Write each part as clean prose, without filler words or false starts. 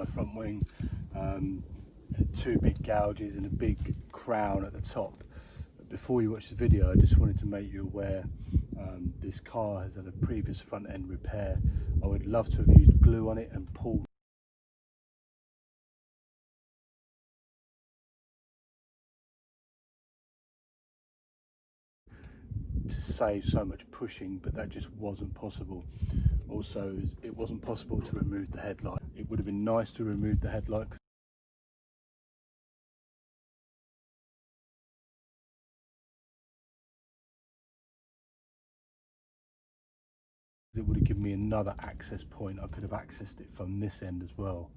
front wing, two big gouges and a big crown at the top. Before you watch the video, I just wanted to make you aware this car has had a previous front end repair. I would love to have used glue on it and pulled to save so much pushing, but that just wasn't possible. Also, it wasn't possible to remove the headlight. It would have been nice to remove the headlight, it would have given me another access point. I could have accessed it from this end as well.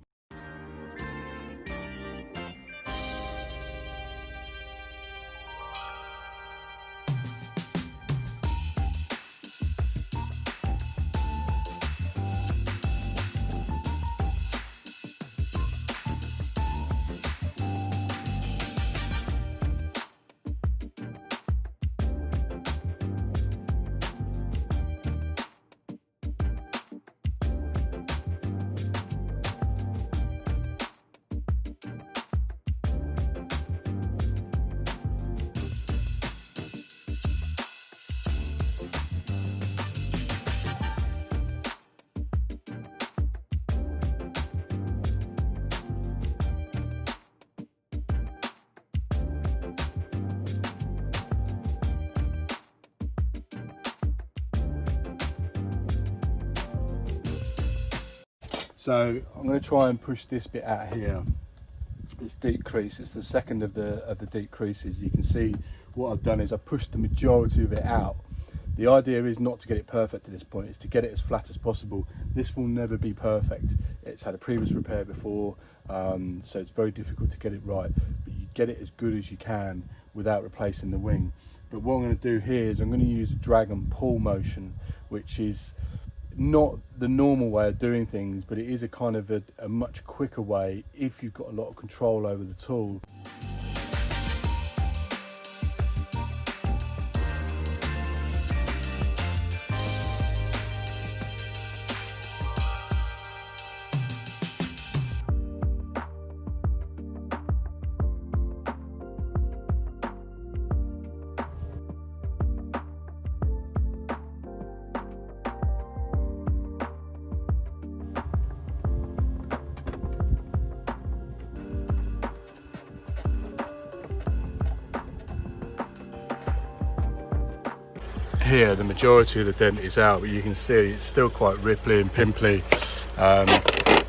So I'm going to try and push this bit out here, this deep crease. It's the second of the deep creases. You can see what I've done is I've pushed the majority of it out. The idea is not to get it perfect at this point, it's to get it as flat as possible. This will never be perfect. It's had a previous repair before, so it's very difficult to get it right, but you get it as good as you can without replacing the wing. But what I'm going to do here is I'm going to use a drag and pull motion, which is not the normal way of doing things, but it is a kind of a much quicker way if you've got a lot of control over the tool. Here the majority of the dent is out, but you can see it's still quite ripply and pimply.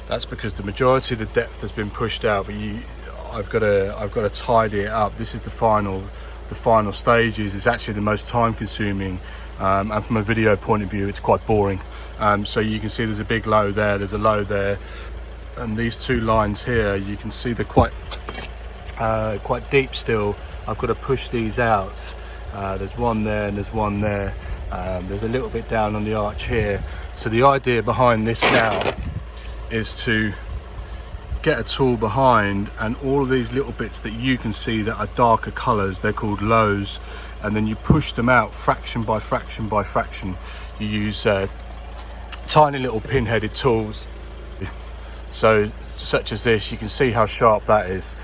That's because the majority of the depth has been pushed out, but I've got to tidy it up. This is the final stages. It's actually the most time consuming, and from a video point of view it's quite boring. So you can see there's a big low there, there's a low there, and these two lines here, you can see they're quite deep still. I've got to push these out. There's one there and there's one there. There's a little bit down on the arch here. So the idea behind this now is to get a tool behind, and all of these little bits that you can see that are darker colours, they're called lows, and then you push them out fraction by fraction by fraction. You use tiny little pin-headed tools, so such as this. You can see how sharp that is.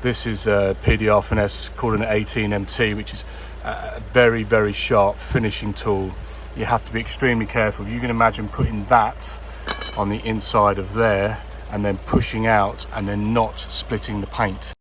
This is a PDR Finesse called an 18MT, which is a very, very sharp finishing tool. You have to be extremely careful. You can imagine putting that on the inside of there and then pushing out and then not splitting the paint.